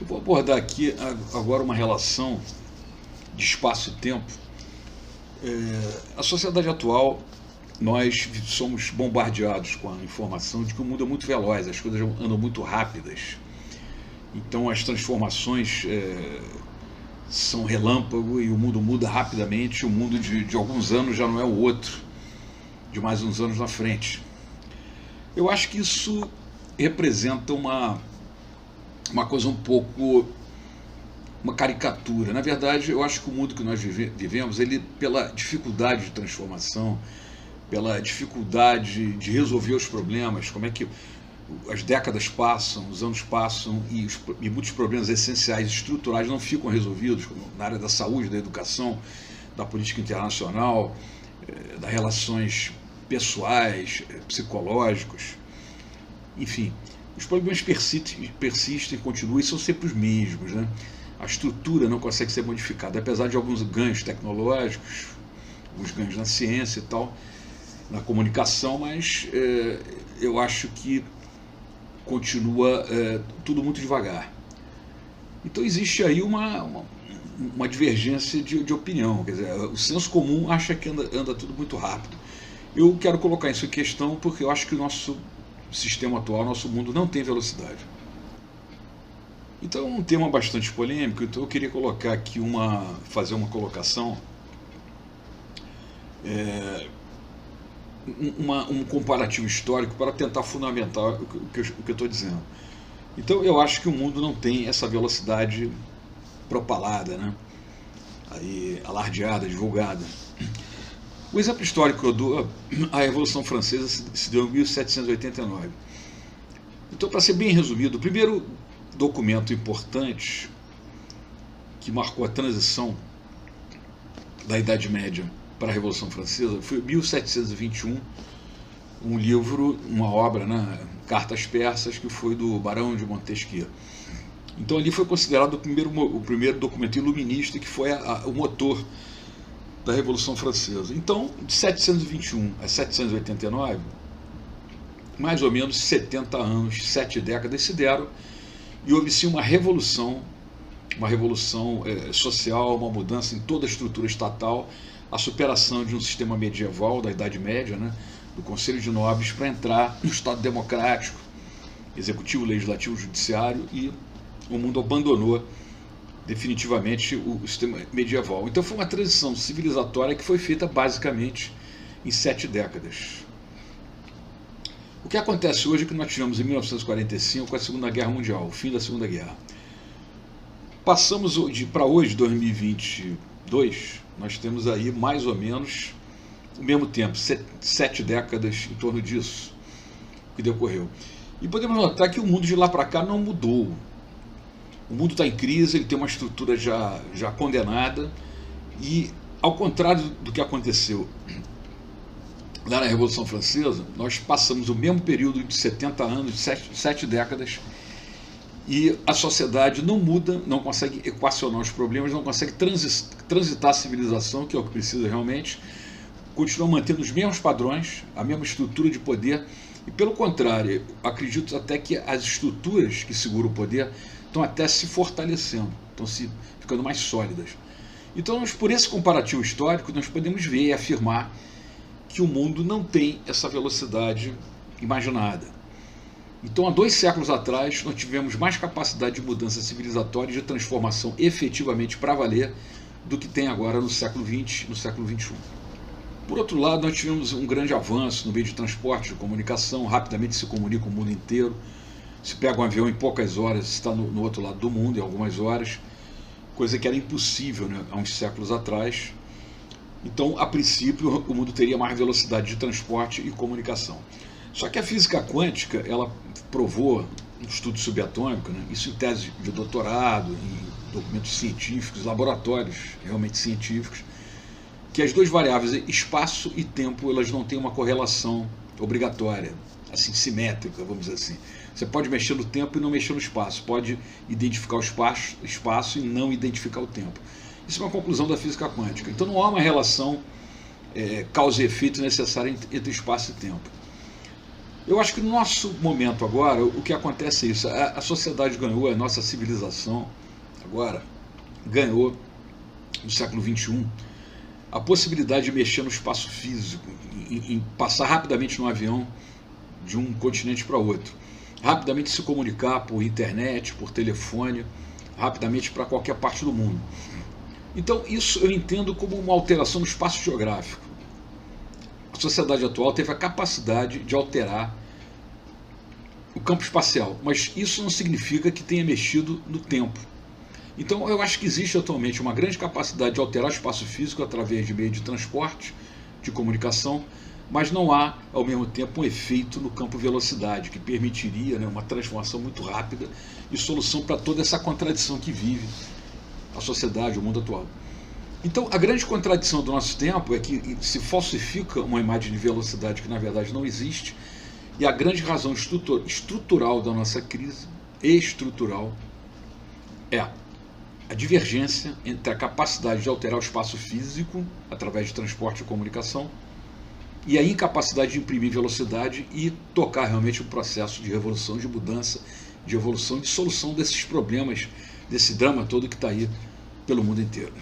Eu vou abordar aqui agora uma relação de espaço e tempo. A sociedade atual, nós somos bombardeados com a informação de que o mundo é muito veloz, as coisas andam muito rápidas. Então as transformações são relâmpago e o mundo muda rapidamente. O mundo de alguns anos já não é o outro, de mais uns anos na frente. Eu acho que isso representa uma coisa um pouco, uma caricatura. Na verdade, eu acho que o mundo que nós vivemos, ele, pela dificuldade de transformação, pela dificuldade de resolver os problemas, como é que as décadas passam, os anos passam e muitos problemas essenciais, estruturais não ficam resolvidos, como na área da saúde, da educação, da política internacional, das relações pessoais, psicológicos, enfim. Os problemas persistem, continuam e são sempre os mesmos, né? A estrutura não consegue ser modificada, apesar de alguns ganhos tecnológicos, alguns ganhos na ciência e tal, na comunicação, mas eu acho que continua tudo muito devagar. Então existe aí uma divergência de opinião, quer dizer, o senso comum acha que anda tudo muito rápido. Eu quero colocar isso em questão porque eu acho que o nosso sistema atual, nosso mundo não tem velocidade. Então é um tema bastante polêmico, então eu queria colocar aqui fazer uma colocação, um comparativo histórico para tentar fundamentar o que eu estou dizendo. Então eu acho que o mundo não tem essa velocidade propalada, né? Aí, alardeada, divulgada. O exemplo histórico que eu dou, a Revolução Francesa se deu em 1789. Então, para ser bem resumido, o primeiro documento importante que marcou a transição da Idade Média para a Revolução Francesa foi 1721, um livro, uma obra, né, Cartas Persas, que foi do Barão de Montesquieu. Então ali foi considerado o primeiro documento iluminista que foi o motor da Revolução Francesa. Então, de 721 a 789, mais ou menos 70 anos, 7 décadas se deram, e houve-se uma revolução social, uma mudança em toda a estrutura estatal, a superação de um sistema medieval da Idade Média, né, do Conselho de Nobres, para entrar no Estado democrático, executivo, legislativo, judiciário, e o mundo abandonou definitivamente o sistema medieval. Então foi uma transição civilizatória que foi feita basicamente em 7 décadas. O que acontece hoje é que nós tivemos em 1945 com a Segunda Guerra Mundial, o fim da Segunda Guerra. Passamos para hoje, 2022, nós temos aí mais ou menos o mesmo tempo, 7 décadas em torno disso que decorreu. E podemos notar que o mundo de lá para cá não mudou. O mundo está em crise, ele tem uma estrutura já condenada, e ao contrário do que aconteceu lá na Revolução Francesa, nós passamos o mesmo período de 70 anos, 7 décadas, e a sociedade não muda, não consegue equacionar os problemas, não consegue transitar a civilização, que é o que precisa realmente, continua mantendo os mesmos padrões, a mesma estrutura de poder, e pelo contrário, acredito até que as estruturas que seguram o poder estão até se fortalecendo, estão ficando mais sólidas. Então, por esse comparativo histórico, nós podemos ver e afirmar que o mundo não tem essa velocidade imaginada. Então, há 2 séculos atrás, nós tivemos mais capacidade de mudança civilizatória e de transformação efetivamente para valer do que tem agora no século XX, no século XXI. Por outro lado, nós tivemos um grande avanço no meio de transporte, de comunicação, rapidamente se comunica o mundo inteiro. Se pega um avião em poucas horas, está no outro lado do mundo, em algumas horas, coisa que era impossível, né, há uns séculos atrás. Então, a princípio, o mundo teria mais velocidade de transporte e comunicação. Só que a física quântica, ela provou, no estudo subatômico, né, isso em tese de doutorado, em documentos científicos, laboratórios realmente científicos, que as 2 variáveis, espaço e tempo, elas não têm uma correlação obrigatória, assim, simétrica, vamos dizer assim. Você pode mexer no tempo e não mexer no espaço, pode identificar o espaço e não identificar o tempo. Isso é uma conclusão da física quântica. Então não há uma relação causa e efeito necessária entre espaço e tempo. Eu acho que no nosso momento agora, o que acontece é isso, a sociedade ganhou, a nossa civilização agora ganhou, no século XXI, a possibilidade de mexer no espaço físico, em passar rapidamente num avião de um continente para outro, rapidamente se comunicar por internet, por telefone, rapidamente para qualquer parte do mundo. Então isso eu entendo como uma alteração no espaço geográfico. A sociedade atual teve a capacidade de alterar o campo espacial, mas isso não significa que tenha mexido no tempo. Então eu acho que existe atualmente uma grande capacidade de alterar o espaço físico através de meio de transporte, de comunicação, mas não há, ao mesmo tempo, um efeito no campo velocidade, que permitiria, né, uma transformação muito rápida e solução para toda essa contradição que vive a sociedade, o mundo atual. Então, a grande contradição do nosso tempo é que se falsifica uma imagem de velocidade que, na verdade, não existe, e a grande razão estrutural da nossa crise, estrutural, é a divergência entre a capacidade de alterar o espaço físico, através de transporte e comunicação, e a incapacidade de imprimir velocidade e tocar realmente o processo de revolução, de mudança, de evolução, de solução desses problemas, desse drama todo que está aí pelo mundo inteiro.